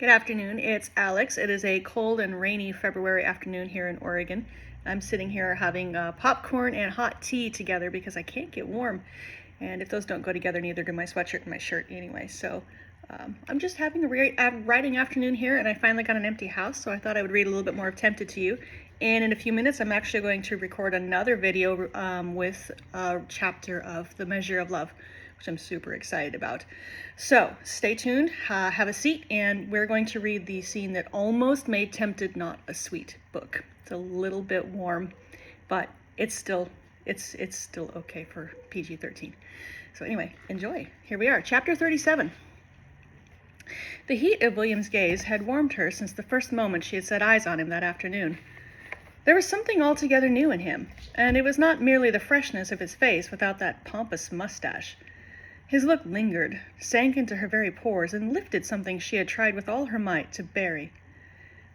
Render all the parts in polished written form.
Good afternoon, it's Alex. It is a cold and rainy February afternoon here in Oregon. I'm sitting here having popcorn and hot tea together because I can't get warm. And if those don't go together, neither do my sweatshirt and my shirt anyway. So I'm just having a writing afternoon here, and I finally got an empty house, so I thought I would read a little bit more of Tempted to You. And in a few minutes, I'm actually going to record another video with a chapter of The Measure of Love, which I'm super excited about. So stay tuned, have a seat, and we're going to read the scene that almost made Tempted not a sweet book. It's a little bit warm, but it's still okay for PG-13. So anyway, enjoy. Here we are, chapter 37. The heat of William's gaze had warmed her since the first moment she had set eyes on him that afternoon. There was something altogether new in him, and it was not merely the freshness of his face without that pompous mustache. His look lingered, sank into her very pores, and lifted something she had tried with all her might to bury.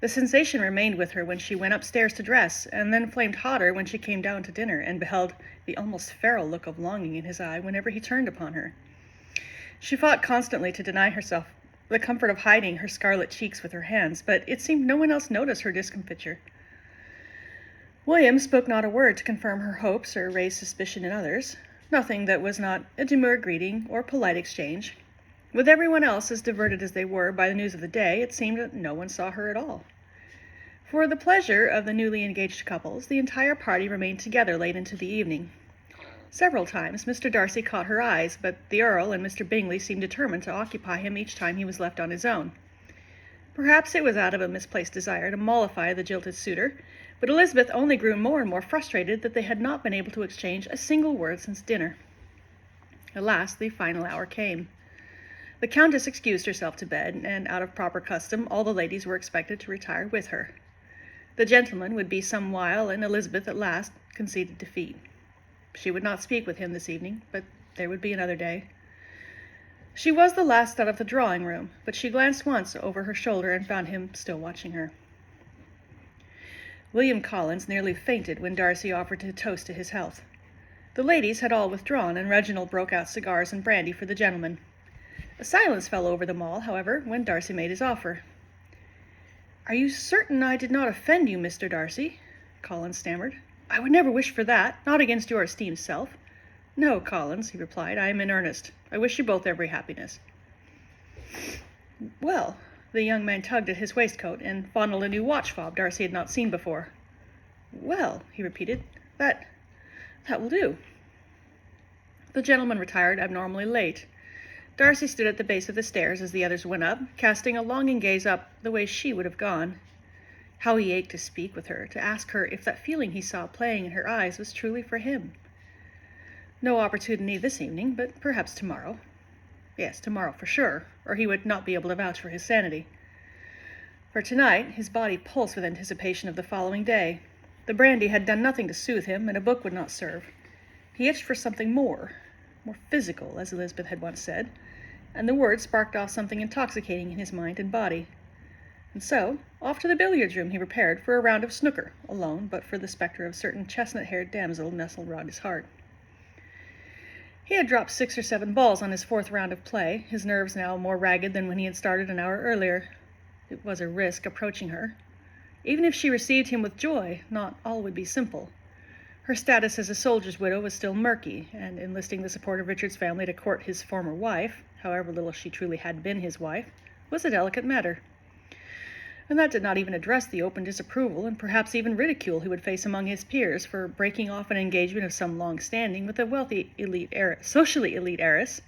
The sensation remained with her when she went upstairs to dress, and then flamed hotter when she came down to dinner and beheld the almost feral look of longing in his eye whenever he turned upon her. She fought constantly to deny herself the comfort of hiding her scarlet cheeks with her hands, but it seemed no one else noticed her discomfiture. William spoke not a word to confirm her hopes or raise suspicion in others, nothing that was not a demure greeting or polite exchange. With everyone else as diverted as they were by the news of the day, it seemed that no one saw her at all. For the pleasure of the newly engaged couples, the entire party remained together late into the evening. Several times Mr. Darcy caught her eyes, but the Earl and Mr. Bingley seemed determined to occupy him each time he was left on his own. Perhaps it was out of a misplaced desire to mollify the jilted suitor, but Elizabeth only grew more and more frustrated that they had not been able to exchange a single word since dinner. At last the final hour came. The Countess excused herself to bed, and out of proper custom all the ladies were expected to retire with her. The gentleman would be some while, and Elizabeth at last conceded defeat. She would not speak with him this evening, but there would be another day. She was the last out of the drawing-room, but she glanced once over her shoulder and found him still watching her. William Collins nearly fainted when Darcy offered to toast to his health. The ladies had all withdrawn, and Reginald broke out cigars and brandy for the gentlemen. A silence fell over them all, however, when Darcy made his offer. "Are you certain I did not offend you, Mr. Darcy?" Collins stammered. "I would never wish for that, not against your esteemed self." "No, Collins," he replied, "I am in earnest. I wish you both every happiness." "Well," the young man tugged at his waistcoat and fondled a new watch fob Darcy had not seen before. "Well," he repeated, that will do." The gentleman retired abnormally late. Darcy stood at the base of the stairs as the others went up, casting a longing gaze up the way she would have gone. How he ached to speak with her, to ask her if that feeling he saw playing in her eyes was truly for him. No opportunity this evening, but perhaps tomorrow. Yes, tomorrow for sure, or he would not be able to vouch for his sanity. For tonight, his body pulsed with anticipation of the following day. The brandy had done nothing to soothe him, and a book would not serve. He itched for something more physical, as Elizabeth had once said, and the word sparked off something intoxicating in his mind and body. And so, off to the billiards-room he repaired for a round of snooker, alone but for the spectre of a certain chestnut-haired damsel nestled round his heart. He had dropped 6 or 7 balls on his 4th round of play, his nerves now more ragged than when he had started an hour earlier. It was a risk approaching her. Even if she received him with joy, not all would be simple. Her status as a soldier's widow was still murky, and enlisting the support of Richard's family to court his former wife, however little she truly had been his wife, was a delicate matter. And that did not even address the open disapproval and perhaps even ridicule he would face among his peers for breaking off an engagement of some long standing with a wealthy socially elite heiress,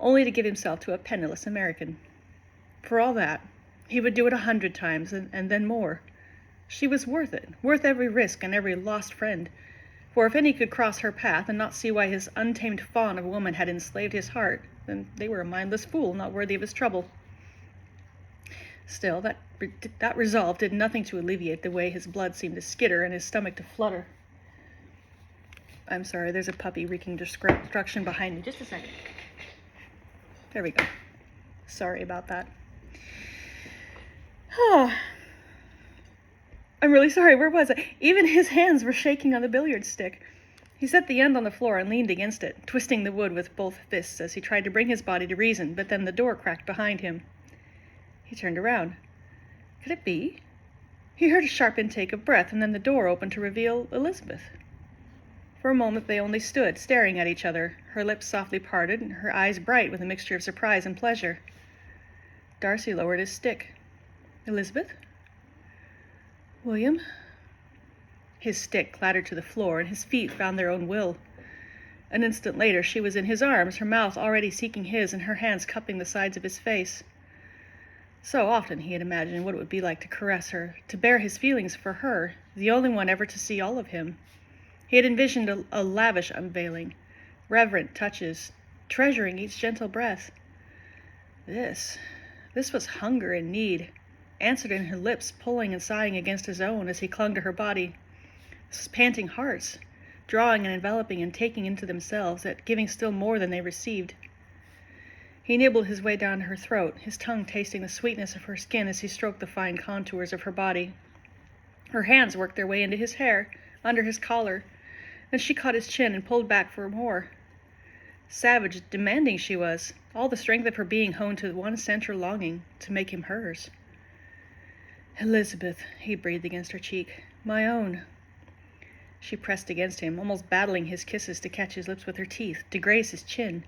only to give himself to a penniless American. For all that, he would do it 100 times, and then more. She was worth it, worth every risk and every lost friend. For if any could cross her path and not see why his untamed fawn of a woman had enslaved his heart, then they were a mindless fool, not worthy of his trouble. Still, that resolve did nothing to alleviate the way his blood seemed to skitter and his stomach to flutter. I'm sorry, there's a puppy wreaking destruction behind me. Just a second. There we go. Sorry about that. I'm really sorry, where was I? Even his hands were shaking on the billiard stick. He set the end on the floor and leaned against it, twisting the wood with both fists as he tried to bring his body to reason, but then the door cracked behind him. He turned around. Could it be? He heard a sharp intake of breath, and then the door opened to reveal Elizabeth. For a moment they only stood, staring at each other, her lips softly parted, and her eyes bright with a mixture of surprise and pleasure. Darcy lowered his stick. Elizabeth? William? His stick clattered to the floor, and his feet found their own will. An instant later she was in his arms, her mouth already seeking his, and her hands cupping the sides of his face. So often he had imagined what it would be like to caress her, to bear his feelings for her, the only one ever to see all of him. He had envisioned a lavish unveiling, reverent touches, treasuring each gentle breath. This was hunger and need, answered in her lips, pulling and sighing against his own as he clung to her body. This was panting hearts, drawing and enveloping and taking into themselves, yet giving still more than they received. He nibbled his way down her throat, his tongue tasting the sweetness of her skin as he stroked the fine contours of her body. Her hands worked their way into his hair, under his collar, and she caught his chin and pulled back for more. Savage, demanding she was, all the strength of her being honed to one central longing, to make him hers. Elizabeth, he breathed against her cheek. My own. She pressed against him, almost battling his kisses to catch his lips with her teeth, to graze his chin.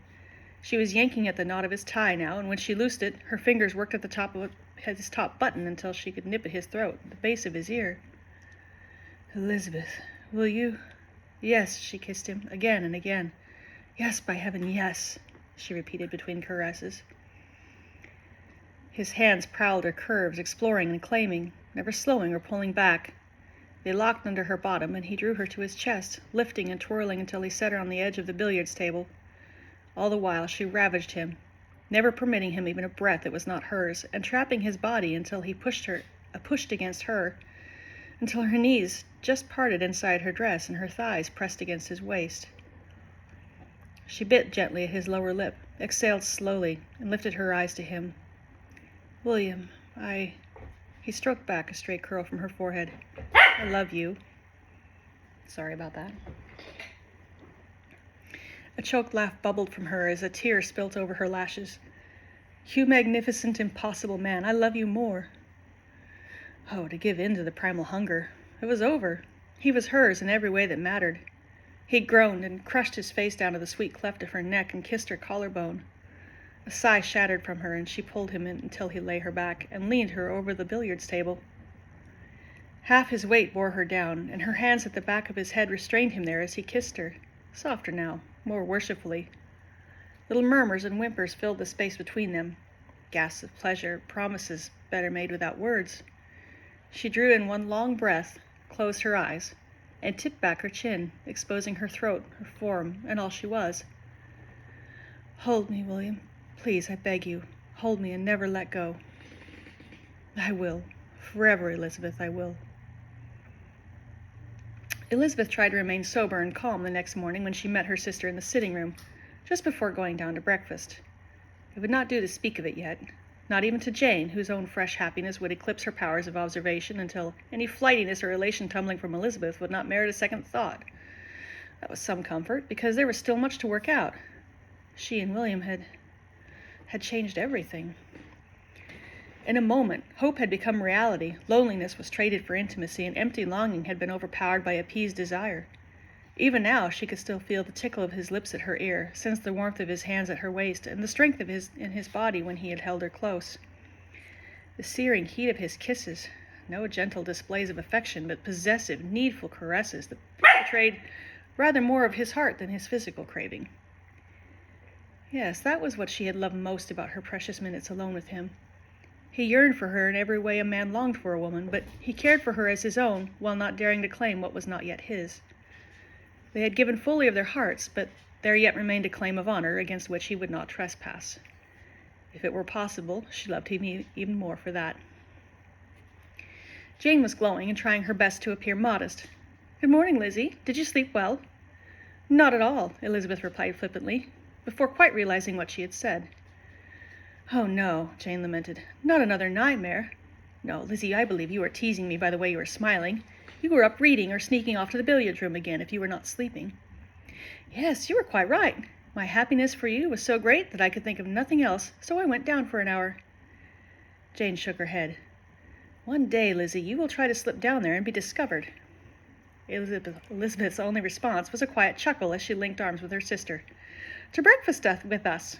She was yanking at the knot of his tie now, and when she loosed it, her fingers worked at the top of his top button until she could nip at his throat, the base of his ear. Elizabeth, will you? Yes, she kissed him, again and again. Yes, by heaven, yes, she repeated between caresses. His hands prowled her curves, exploring and claiming, never slowing or pulling back. They locked under her bottom, and he drew her to his chest, lifting and twirling until he set her on the edge of the billiards table. All the while she ravaged him, never permitting him even a breath that was not hers, and trapping his body until he pushed against her, until her knees just parted inside her dress and her thighs pressed against his waist. She bit gently at his lower lip, exhaled slowly, and lifted her eyes to him. William, He stroked back a straight curl from her forehead. I love you. Sorry about that. A choked laugh bubbled from her as a tear spilt over her lashes. You magnificent, impossible man, I love you more. Oh, to give in to the primal hunger. It was over. He was hers in every way that mattered. He groaned and crushed his face down to the sweet cleft of her neck and kissed her collarbone. A sigh shattered from her, and she pulled him in until he lay her back and leaned her over the billiards table. Half his weight bore her down, and her hands at the back of his head restrained him there as he kissed her, softer now, more worshipfully. Little murmurs and whimpers filled the space between them, gasps of pleasure, promises better made without words. She drew in one long breath, closed her eyes, and tipped back her chin, exposing her throat, her form, and all she was. Hold me, William. Please, I beg you. Hold me and never let go. I will. Forever, Elizabeth, I will. Elizabeth tried to remain sober and calm the next morning when she met her sister in the sitting room, just before going down to breakfast. It would not do to speak of it yet, not even to Jane, whose own fresh happiness would eclipse her powers of observation until any flightiness or elation tumbling from Elizabeth would not merit a second thought. That was some comfort, because there was still much to work out. She and William had changed everything. In a moment, hope had become reality, loneliness was traded for intimacy, and empty longing had been overpowered by appeased desire. Even now she could still feel the tickle of his lips at her ear, sense the warmth of his hands at her waist, and the strength of his body when he had held her close. The searing heat of his kisses, no gentle displays of affection, but possessive, needful caresses that betrayed rather more of his heart than his physical craving. Yes, that was what she had loved most about her precious minutes alone with him. He yearned for her in every way a man longed for a woman, but he cared for her as his own, while not daring to claim what was not yet his. They had given fully of their hearts, but there yet remained a claim of honor against which he would not trespass. If it were possible, she loved him even more for that. Jane was glowing and trying her best to appear modest. Good morning, Lizzie. Did you sleep well? Not at all, Elizabeth replied flippantly, before quite realizing what she had said. Oh, no, Jane lamented. Not another nightmare. No, Lizzie, I believe you are teasing me by the way you are smiling. You were up reading or sneaking off to the billiard room again if you were not sleeping. Yes, you were quite right. My happiness for you was so great that I could think of nothing else, so I went down for an hour. Jane shook her head. One day, Lizzie, you will try to slip down there and be discovered. Elizabeth's only response was a quiet chuckle as she linked arms with her sister. To breakfast with us.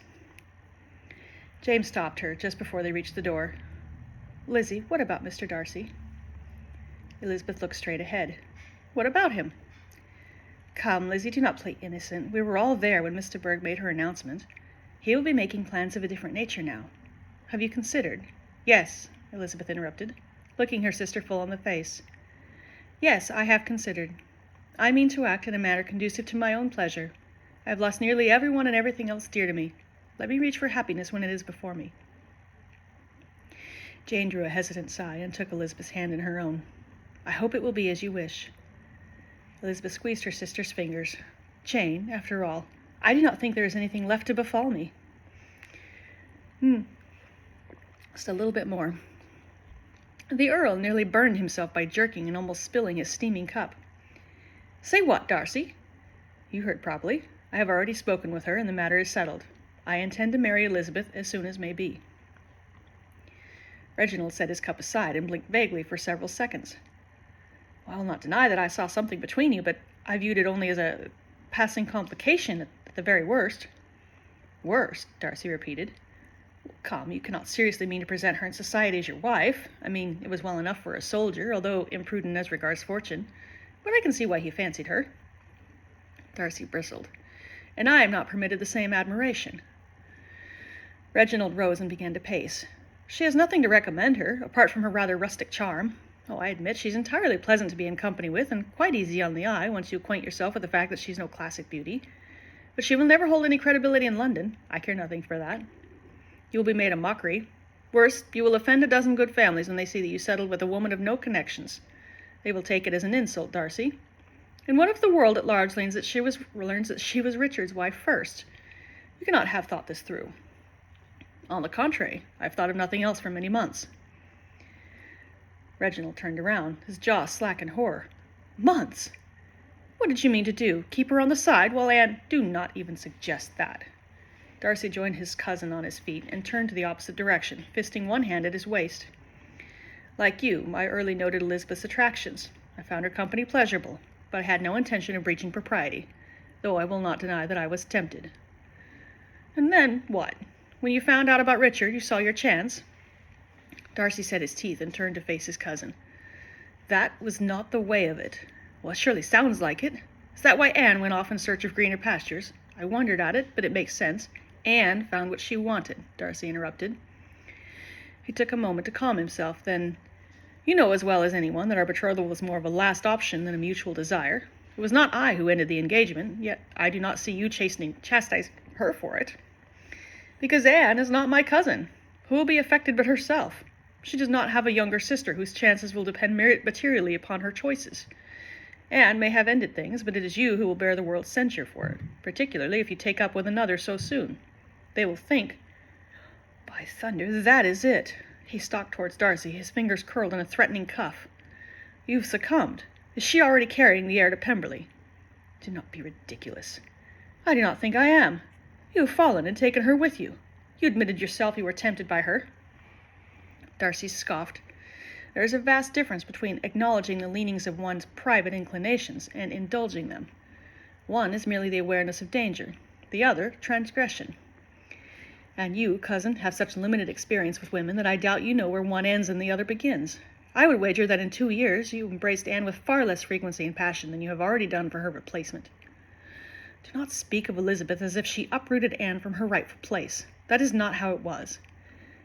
James stopped her just before they reached the door. Lizzie, what about Mr. Darcy? Elizabeth looked straight ahead. What about him? Come, Lizzie, do not play innocent. We were all there when Miss de Bourgh made her announcement. He will be making plans of a different nature now. Have you considered? Yes, Elizabeth interrupted, looking her sister full in the face. Yes, I have considered. I mean to act in a manner conducive to my own pleasure. I have lost nearly everyone and everything else dear to me. Let me reach for happiness when it is before me. Jane drew a hesitant sigh and took Elizabeth's hand in her own. I hope it will be as you wish. Elizabeth squeezed her sister's fingers. Jane, after all, I do not think there is anything left to befall me. Just a little bit more. The Earl nearly burned himself by jerking and almost spilling his steaming cup. Say what, Darcy? You heard properly. I have already spoken with her, and the matter is settled. I intend to marry Elizabeth as soon as may be. Reginald set his cup aside and blinked vaguely for several seconds. Well, I'll not deny that I saw something between you, but I viewed it only as a passing complication at the very worst. Worst, Darcy repeated. Come, you cannot seriously mean to present her in society as your wife. I mean, it was well enough for a soldier, although imprudent as regards fortune. But I can see why he fancied her. Darcy bristled. And I am not permitted the same admiration. Reginald rose and began to pace. She has nothing to recommend her, apart from her rather rustic charm. Oh, I admit she's entirely pleasant to be in company with, and quite easy on the eye once you acquaint yourself with the fact that she's no classic beauty. But she will never hold any credibility in London. I care nothing for that. You will be made a mockery. Worse, you will offend a dozen good families when they see that you settled with a woman of no connections. They will take it as an insult, Darcy. And what if the world at large learns that she was Richard's wife first? You cannot have thought this through. On the contrary, I have thought of nothing else for many months. Reginald turned around, his jaw slack in horror. Months? What did you mean to do? Keep her on the side while Anne— Do not even suggest that. Darcy joined his cousin on his feet and turned to the opposite direction, fisting one hand at his waist. Like you, I early noted Elizabeth's attractions. I found her company pleasurable, but I had no intention of breaching propriety, though I will not deny that I was tempted. And then, what? When you found out about Richard, you saw your chance? Darcy set his teeth and turned to face his cousin. That was not the way of it. Well, it surely sounds like it. Is that why Anne went off in search of greener pastures? I wondered at it, but it makes sense. Anne found what she wanted, Darcy interrupted. He took a moment to calm himself, then, You know as well as anyone that our betrothal was more of a last option than a mutual desire. It was not I who ended the engagement, yet I do not see you chastise her for it. Because Anne is not my cousin. Who will be affected but herself? She does not have a younger sister whose chances will depend materially upon her choices. Anne may have ended things, but it is you who will bear the world's censure for it, particularly if you take up with another so soon. They will think, By thunder, that is it. He stalked towards Darcy, his fingers curled in a threatening cuff. You've succumbed. Is she already carrying the heir to Pemberley? Do not be ridiculous. I do not think I am. You have fallen and taken her with you. You admitted yourself you were tempted by her. Darcy scoffed. There is a vast difference between acknowledging the leanings of one's private inclinations and indulging them. One is merely the awareness of danger, the other, transgression. And you, cousin, have such limited experience with women that I doubt you know where one ends and the other begins. I would wager that in 2 years you embraced Anne with far less frequency and passion than you have already done for her replacement. Do not speak of Elizabeth as if she uprooted Anne from her rightful place. That is not how it was.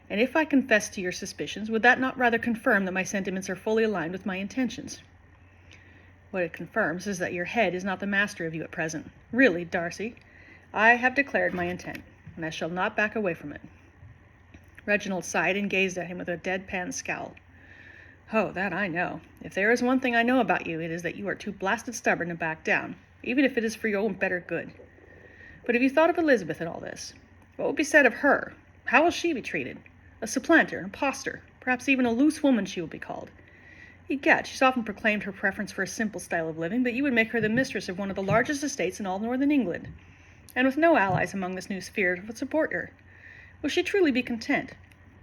And if I confess to your suspicions, would that not rather confirm that my sentiments are fully aligned with my intentions? What it confirms is that your head is not the master of you at present. Really, Darcy, I have declared my intent, and I shall not back away from it. Reginald sighed and gazed at him with a deadpan scowl. Oh, that I know. If there is one thing I know about you, it is that you are too blasted stubborn to back down, even if it is for your own better good. But have you thought of Elizabeth in all this? What will be said of her? How will she be treated? A supplanter, an impostor, perhaps even a loose woman she will be called. Egad, she's often proclaimed her preference for a simple style of living, but you would make her the mistress of one of the largest estates in all northern England, and with no allies among this new sphere to support her. Will she truly be content?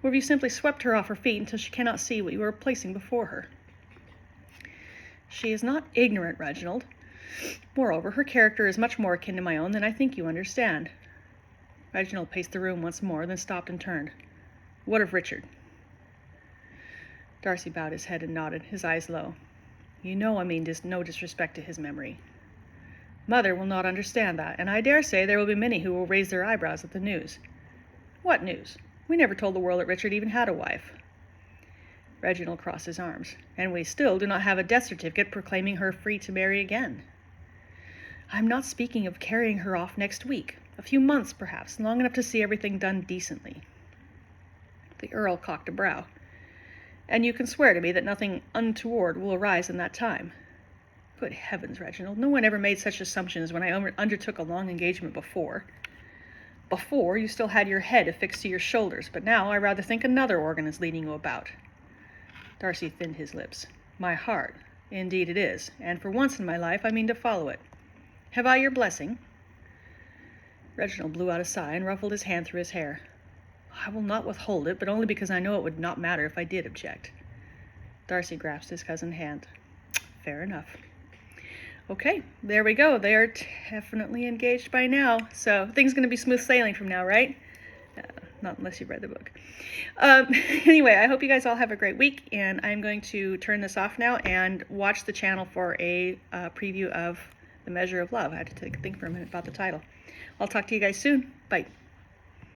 Or have you simply swept her off her feet until she cannot see what you are placing before her? She is not ignorant, Reginald. Moreover, her character is much more akin to my own than I think you understand. Reginald paced the room once more, then stopped and turned. What of Richard? Darcy bowed his head and nodded, his eyes low. You know I mean no disrespect to his memory. Mother will not understand that, and I dare say there will be many who will raise their eyebrows at the news. What news? We never told the world that Richard even had a wife. Reginald crossed his arms. And we still do not have a death certificate proclaiming her free to marry again. I'm not speaking of carrying her off next week. A few months, perhaps, long enough to see everything done decently. The Earl cocked a brow. And you can swear to me that nothing untoward will arise in that time. Good heavens, Reginald, no one ever made such assumptions when I undertook a long engagement before. Before, you still had your head affixed to your shoulders, but now I rather think another organ is leading you about. Darcy thinned his lips. My heart. Indeed it is, and for once in my life I mean to follow it. Have I your blessing? Reginald blew out a sigh and ruffled his hand through his hair. I will not withhold it, but only because I know it would not matter if I did object. Darcy grasped his cousin's hand. Fair enough. Okay, there we go. They are definitely engaged by now. So things going to be smooth sailing from now, right? Not unless you've read the book. Anyway, I hope you guys all have a great week, and I'm going to turn this off now and watch the channel for a preview of The Measure of Love. I had to think for a minute about the title. I'll talk to you guys soon. Bye.